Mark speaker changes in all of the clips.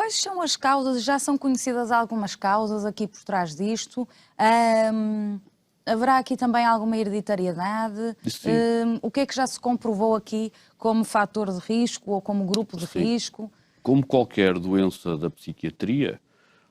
Speaker 1: Quais são as causas? Já são conhecidas algumas causas aqui por trás disto? Haverá aqui também alguma hereditariedade? O que é que já se comprovou aqui como fator de risco ou como grupo de risco?
Speaker 2: Como qualquer doença da psiquiatria,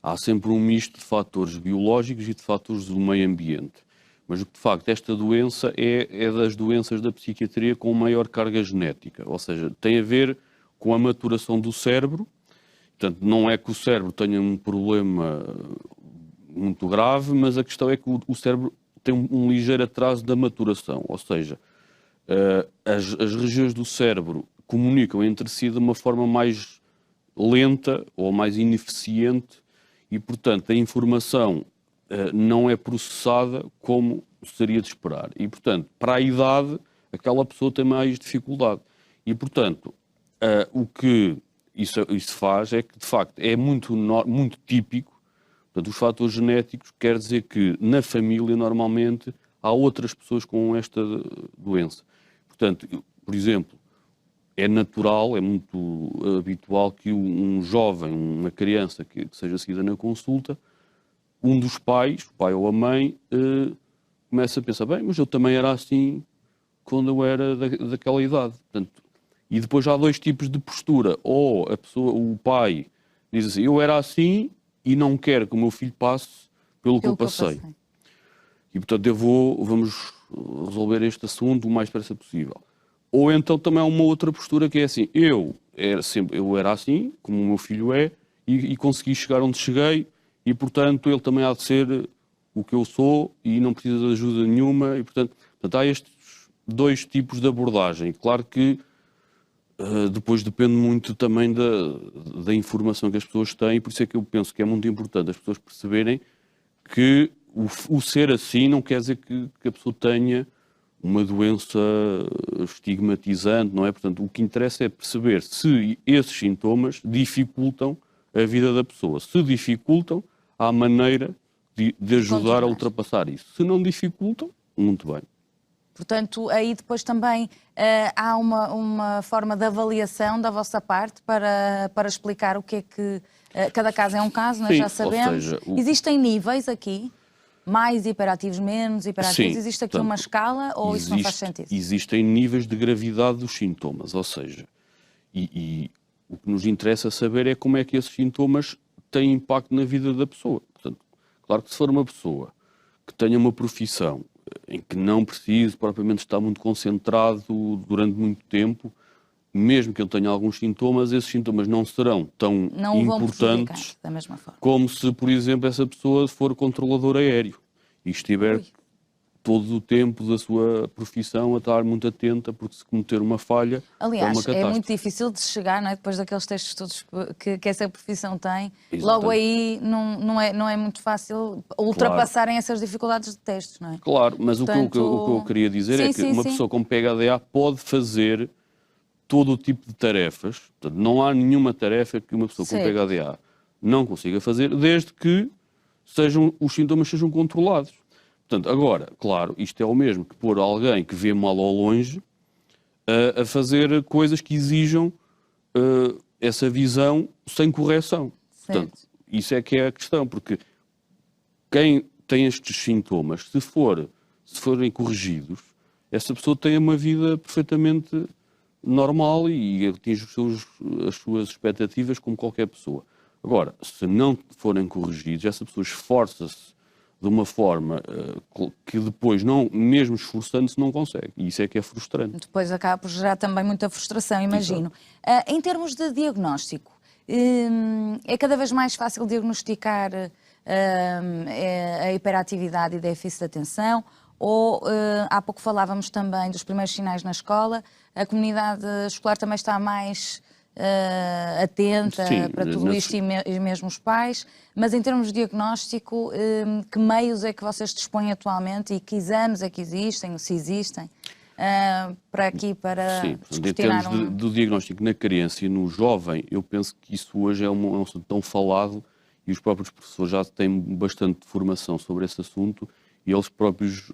Speaker 2: há sempre um misto de fatores biológicos e de fatores do meio ambiente. Mas, de facto, esta doença é das doenças da psiquiatria com maior carga genética. Ou seja, tem a ver com a maturação do cérebro. Portanto, não é que o cérebro tenha um problema muito grave, mas a questão é que o cérebro tem um ligeiro atraso da maturação. Ou seja, as regiões do cérebro comunicam entre si de uma forma mais lenta ou mais ineficiente e, portanto, a informação não é processada como seria de esperar. E, portanto, para a idade, aquela pessoa tem mais dificuldade. E, portanto, o que isso faz é que, de facto, é muito típico. Portanto, os fatores genéticos quer dizer que, na família, normalmente, há outras pessoas com esta doença. Portanto, por exemplo, é natural, é muito habitual que um jovem, uma criança que seja seguida na consulta, um dos pais, o pai ou a mãe, começa a pensar, bem, mas eu também era assim quando eu era daquela idade. Portanto, e depois há dois tipos de postura. Ou a pessoa, o pai diz assim, eu era assim e não quero que o meu filho passe pelo que eu passei. E, portanto, vamos resolver este assunto o mais depressa possível. Ou então também há uma outra postura que é assim, eu era assim, como o meu filho é, e consegui chegar onde cheguei, e, portanto, ele também há de ser o que eu sou e não precisa de ajuda nenhuma. E, portanto há estes dois tipos de abordagem. Claro que depois depende muito também da informação que as pessoas têm, e por isso é que eu penso que é muito importante as pessoas perceberem que o ser assim não quer dizer que a pessoa tenha uma doença estigmatizante, não é? Portanto, o que interessa é perceber se esses sintomas dificultam a vida da pessoa. Se dificultam, há maneira de ajudar a ultrapassar isso. Se não dificultam, muito bem.
Speaker 1: Portanto, aí depois também há uma forma de avaliação da vossa parte para explicar o que é que... cada caso é um caso, nós já sabemos. Seja, existem níveis aqui? Mais hiperativos, menos hiperativos? Sim, existe aqui uma escala ou isso não faz sentido?
Speaker 2: Existem níveis de gravidade dos sintomas, ou seja, e o que nos interessa saber é como é que esses sintomas têm impacto na vida da pessoa. Portanto, claro que se for uma pessoa que tenha uma profissão em que não precise propriamente estar muito concentrado durante muito tempo, mesmo que ele tenha alguns sintomas, esses sintomas não serão tão importantes
Speaker 1: da mesma forma.
Speaker 2: Como se, por exemplo, essa pessoa for controlador aéreo e estiver todo o tempo da sua profissão a estar muito atenta, porque se cometer uma falha,
Speaker 1: aliás,
Speaker 2: é uma catástrofe.
Speaker 1: É muito difícil de chegar, não é? Depois daqueles testes todos que essa profissão tem. Exatamente. Logo aí não é muito fácil ultrapassarem essas dificuldades de testes, não é?
Speaker 2: Claro, mas portanto... o que eu queria dizer é que uma pessoa com PHDA pode fazer todo o tipo de tarefas. Portanto, não há nenhuma tarefa que uma pessoa com PHDA não consiga fazer, desde que os sintomas sejam controlados. Portanto, agora, claro, isto é o mesmo que pôr alguém que vê mal ao longe a fazer coisas que exijam essa visão sem correção. Portanto, isso é que é a questão, porque quem tem estes sintomas, se forem corrigidos, essa pessoa tem uma vida perfeitamente normal e atinge as suas expectativas como qualquer pessoa. Agora, se não forem corrigidos, essa pessoa esforça-se de uma forma que depois, mesmo esforçando-se, não consegue. E isso é que é frustrante.
Speaker 1: Depois acaba por gerar também muita frustração, imagino. Em termos de diagnóstico, é cada vez mais fácil diagnosticar a hiperatividade e déficit de atenção? Ou, há pouco falávamos também dos primeiros sinais na escola, a comunidade escolar também está mais atenta para tudo isto e mesmo os pais, mas em termos de diagnóstico, que meios é que vocês dispõem atualmente e que exames é que existem, ou se existem, para
Speaker 2: descortinar em termos do diagnóstico na criança e no jovem, eu penso que isso hoje é um assunto tão falado e os próprios professores já têm bastante formação sobre esse assunto e eles próprios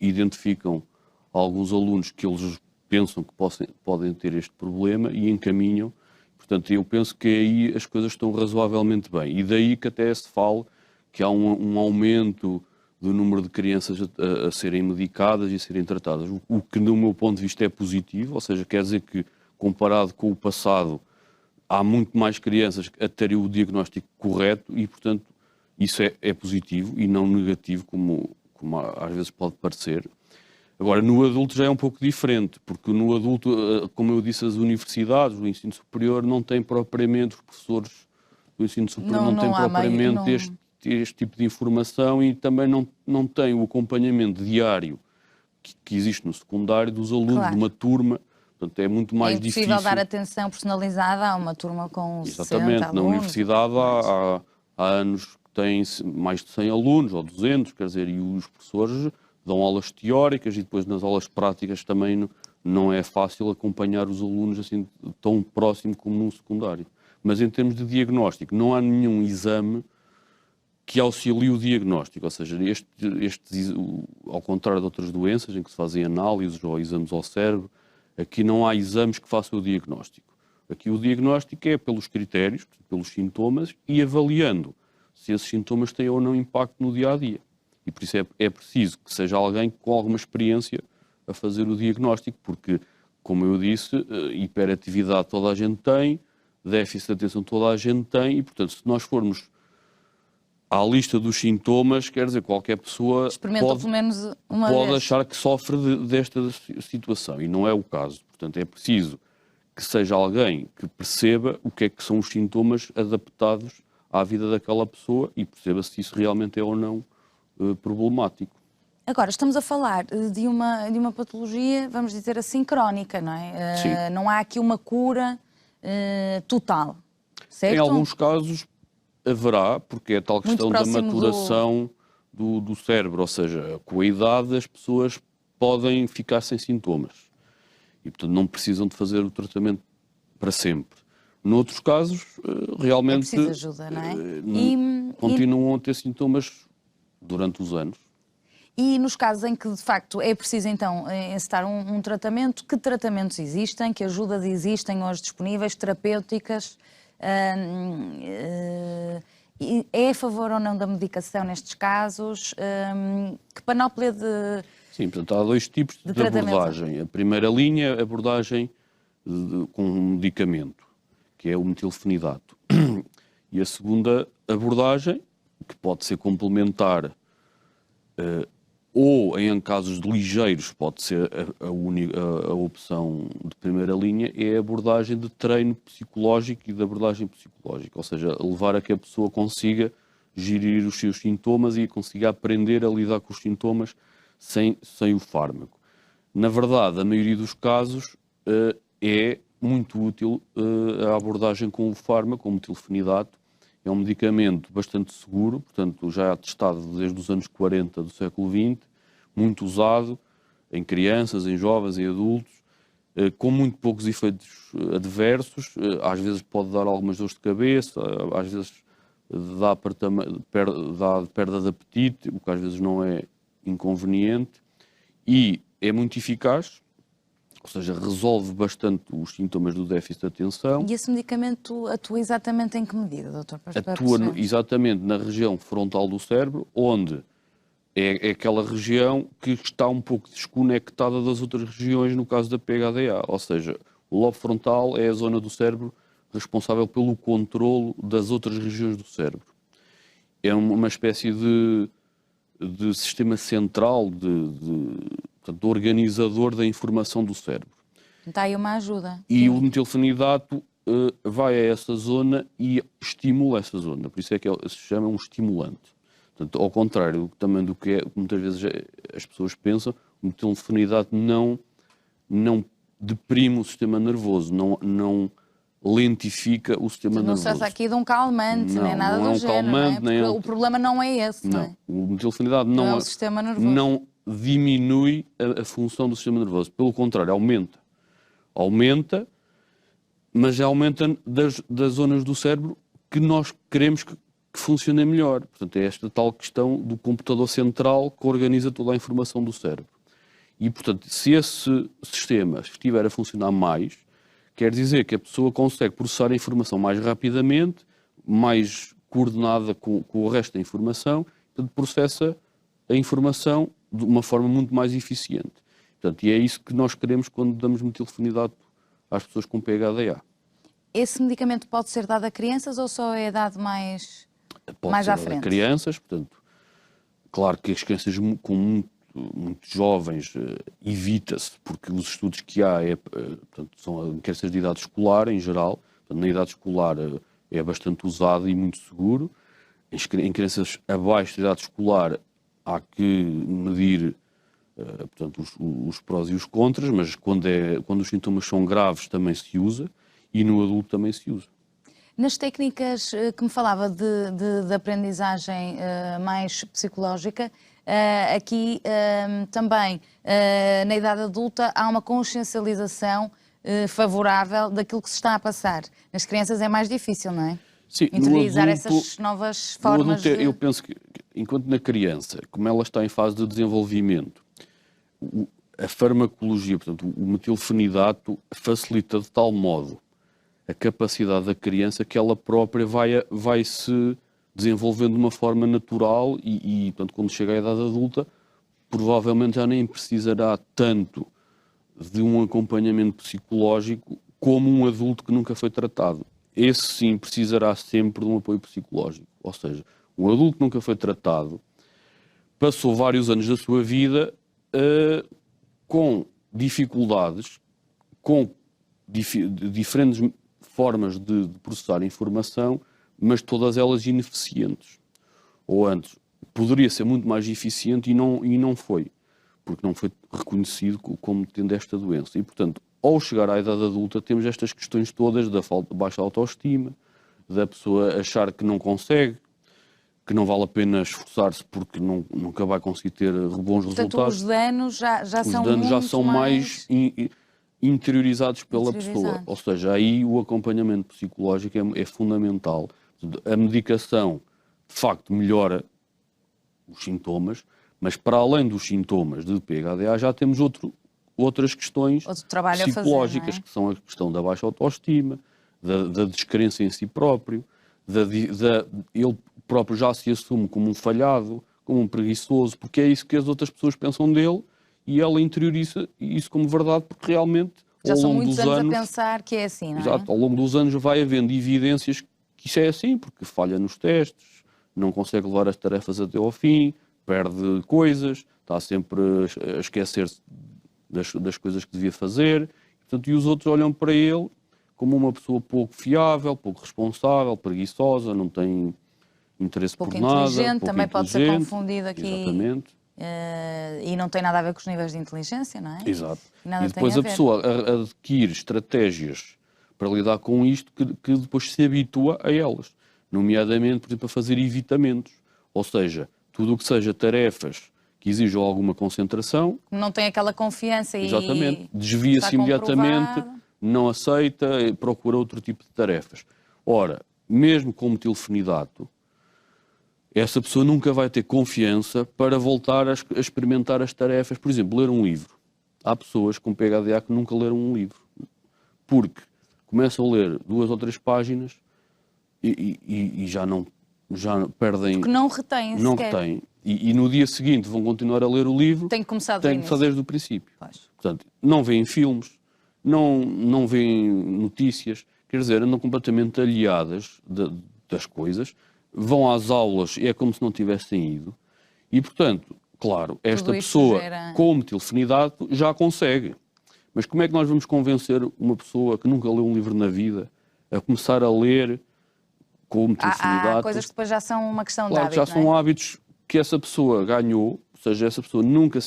Speaker 2: identificam alguns alunos que eles pensam que podem ter este problema e encaminham. portanto, eu penso que aí as coisas estão razoavelmente bem. E daí que até se fala que há um aumento do número de crianças a serem medicadas e a serem tratadas. O que, do meu ponto de vista, é positivo, ou seja, quer dizer que, comparado com o passado, há muito mais crianças a terem o diagnóstico correto e, portanto, isso é positivo e não negativo, como às vezes pode parecer. Agora, no adulto já é um pouco diferente, porque no adulto, como eu disse, as universidades, o ensino superior, não têm propriamente, os professores do ensino superior não têm propriamente este tipo de informação e também não têm o acompanhamento diário que existe no secundário dos alunos de uma turma. Portanto, é muito mais difícil.
Speaker 1: É impossível dar atenção personalizada a uma turma com 60
Speaker 2: Exatamente.
Speaker 1: alunos.
Speaker 2: Na universidade há anos que têm mais de 100 alunos ou 200, quer dizer, e os professores dão aulas teóricas e depois nas aulas práticas também não é fácil acompanhar os alunos assim tão próximo como no secundário. Mas em termos de diagnóstico, não há nenhum exame que auxilie o diagnóstico, ou seja, ao contrário de outras doenças em que se fazem análises ou exames ao cérebro, aqui não há exames que façam o diagnóstico. Aqui o diagnóstico é pelos critérios, pelos sintomas e avaliando se esses sintomas têm ou não impacto no dia-a-dia. E por isso é preciso que seja alguém com alguma experiência a fazer o diagnóstico, porque, como eu disse, hiperatividade toda a gente tem, déficit de atenção toda a gente tem e, portanto, se nós formos à lista dos sintomas, quer dizer, qualquer pessoa
Speaker 1: pelo menos
Speaker 2: pode achar que sofre desta situação e não é o caso. Portanto, é preciso que seja alguém que perceba o que é que são os sintomas adaptados à vida daquela pessoa e perceba se isso realmente é ou não problemático.
Speaker 1: Agora, estamos a falar de uma patologia, vamos dizer assim, crónica, não é?
Speaker 2: Sim.
Speaker 1: Não há aqui uma cura total, certo?
Speaker 2: Em alguns casos haverá, porque é a tal questão da maturação do cérebro, ou seja, com a idade as pessoas podem ficar sem sintomas e, portanto, não precisam de fazer o tratamento para sempre. Noutros casos, realmente
Speaker 1: é preciso ajuda, não é?
Speaker 2: Continuam a ter sintomas durante os anos.
Speaker 1: E nos casos em que, de facto, é preciso, então, encetar um tratamento, que tratamentos existem, que ajudas existem hoje disponíveis, terapêuticas? É a favor ou não da medicação nestes casos? Que panóplia de...
Speaker 2: Sim, portanto, há dois tipos de abordagem. A primeira linha é a abordagem com um medicamento, que é o metilfenidato. E a segunda abordagem, que pode ser complementar, ou em casos ligeiros pode ser a opção de primeira linha, é a abordagem de treino psicológico e de abordagem psicológica, ou seja, levar a que a pessoa consiga gerir os seus sintomas e consiga aprender a lidar com os sintomas sem o fármaco. Na verdade, a maioria dos casos é muito útil a abordagem com o fármaco, com o metilfenidato. É um medicamento bastante seguro, portanto, já testado desde os anos 40 do século XX, muito usado em crianças, em jovens, em adultos, com muito poucos efeitos adversos. Às vezes pode dar algumas dores de cabeça, às vezes dá perda de apetite, o que às vezes não é inconveniente, e é muito eficaz. Ou seja, resolve bastante os sintomas do déficit de atenção.
Speaker 1: E esse medicamento atua exatamente em que medida, doutor?
Speaker 2: Atua exatamente na região frontal do cérebro, onde é aquela região que está um pouco desconectada das outras regiões no caso da PHDA. Ou seja, o lobo frontal é a zona do cérebro responsável pelo controlo das outras regiões do cérebro. É uma espécie de sistema central, de organizador da informação do cérebro.
Speaker 1: Está aí uma ajuda.
Speaker 2: E sim, o metilfenidato vai a essa zona e estimula essa zona. Por isso é que se chama um estimulante. Portanto, ao contrário também do que muitas vezes as pessoas pensam, o metilfenidato não deprime o sistema nervoso, não lentifica o sistema nervoso.
Speaker 1: Não se trata aqui de um calmante, nem nada do género.
Speaker 2: Calmante,
Speaker 1: não é? O problema não é esse, não é?
Speaker 2: O metilfenidato
Speaker 1: não é o sistema nervoso.
Speaker 2: Não diminui a função do sistema nervoso. Pelo contrário, aumenta. Aumenta, mas aumenta das zonas do cérebro que nós queremos que funcionem melhor. Portanto, é esta tal questão do computador central que organiza toda a informação do cérebro. E, portanto, se esse sistema estiver a funcionar mais, Quer dizer que a pessoa consegue processar a informação mais rapidamente, mais coordenada com o resto da informação, portanto, processa a informação de uma forma muito mais eficiente. Portanto, e é isso que nós queremos quando damos metilfenidato às pessoas com PHDA.
Speaker 1: Esse medicamento pode ser dado a crianças ou só é dado mais
Speaker 2: Pode ser
Speaker 1: à
Speaker 2: dado
Speaker 1: frente?
Speaker 2: a crianças, portanto, claro que as crianças muito jovens evita-se, porque os estudos que há portanto, são em crianças de idade escolar em geral, portanto, na idade escolar é bastante usado e muito seguro. Em crianças abaixo da idade escolar há que medir portanto, os prós e os contras, mas quando os sintomas são graves também se usa e no adulto também se usa.
Speaker 1: Nas técnicas que me falava de aprendizagem mais psicológica, aqui também na idade adulta há uma consciencialização favorável daquilo que se está a passar. Nas crianças é mais difícil, não é?
Speaker 2: Sim,
Speaker 1: interiorizar
Speaker 2: no adulto,
Speaker 1: essas novas formas
Speaker 2: adulto, eu penso que, enquanto na criança, como ela está em fase de desenvolvimento, a farmacologia, portanto, o metilfenidato facilita de tal modo a capacidade da criança que ela própria vai se desenvolvendo de uma forma natural e, portanto, quando chega à idade adulta, provavelmente já nem precisará tanto de um acompanhamento psicológico como um adulto que nunca foi tratado. Esse sim precisará sempre de um apoio psicológico. Ou seja, um adulto que nunca foi tratado passou vários anos da sua vida com dificuldades, com diferentes formas de processar informação, mas todas elas ineficientes. Ou antes, poderia ser muito mais eficiente e não foi, porque não foi reconhecido como tendo esta doença. E, portanto, ao chegar à idade adulta, temos estas questões todas da falta de baixa autoestima, da pessoa achar que não consegue, que não vale a pena esforçar-se porque nunca vai conseguir ter bons resultados.
Speaker 1: Portanto, os danos já são
Speaker 2: mais interiorizados pela pessoa. Ou seja, aí o acompanhamento psicológico é fundamental. A medicação, de facto, melhora os sintomas, mas para além dos sintomas de PHDA já temos outras questões psicológicas, que são a questão da baixa autoestima, da descrença em si próprio, ele próprio já se assume como um falhado, como um preguiçoso, porque é isso que as outras pessoas pensam dele e ela interioriza isso como verdade, porque realmente
Speaker 1: já são muitos anos a pensar que é assim, não é?
Speaker 2: Exato, ao longo dos anos vai havendo evidências que isso é assim, porque falha nos testes, não consegue levar as tarefas até ao fim, perde coisas, está sempre a esquecer-se das coisas que devia fazer, portanto, e os outros olham para ele como uma pessoa pouco fiável, pouco responsável, preguiçosa, não tem interesse por nada.
Speaker 1: Pouco também pode ser confundido aqui.
Speaker 2: Exatamente.
Speaker 1: E não tem nada a ver com os níveis de inteligência, não é?
Speaker 2: Exato. E depois a pessoa adquire estratégias para lidar com isto que depois se habitua a elas. Nomeadamente, por exemplo, a fazer evitamentos. Ou seja, tudo o que seja tarefas que exijam alguma concentração...
Speaker 1: Não tem aquela confiança e...
Speaker 2: Exatamente. Desvia-se imediatamente, não aceita, procura outro tipo de tarefas. Ora, mesmo com metilfenidato, essa pessoa nunca vai ter confiança para voltar a experimentar as tarefas. Por exemplo, ler um livro. Há pessoas com PHDA que nunca leram um livro. Porque começam a ler 2 ou 3 páginas e já perdem...
Speaker 1: Porque não retêm sequer.
Speaker 2: Não retêm. E no dia seguinte vão continuar a ler o livro.
Speaker 1: Tem que começar
Speaker 2: Tem que fazer desde o princípio.
Speaker 1: Pois.
Speaker 2: Portanto, não veem filmes, não veem notícias. Quer dizer, andam completamente aliadas das coisas. Vão às aulas e é como se não tivessem ido. E, portanto, claro, esta pessoa com metilfenidato já consegue. Mas como é que nós vamos convencer uma pessoa que nunca leu um livro na vida a começar a ler com metilfenidato?
Speaker 1: Há coisas que depois já são uma questão
Speaker 2: claro,
Speaker 1: de hábito,
Speaker 2: já são hábitos que essa pessoa ganhou, ou seja, essa pessoa nunca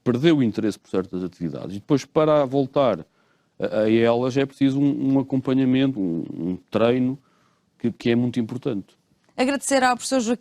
Speaker 2: perdeu o interesse por certas atividades. E depois, para voltar a elas, é preciso um acompanhamento, um treino que é muito importante.
Speaker 1: Agradecer ao professor Joaquim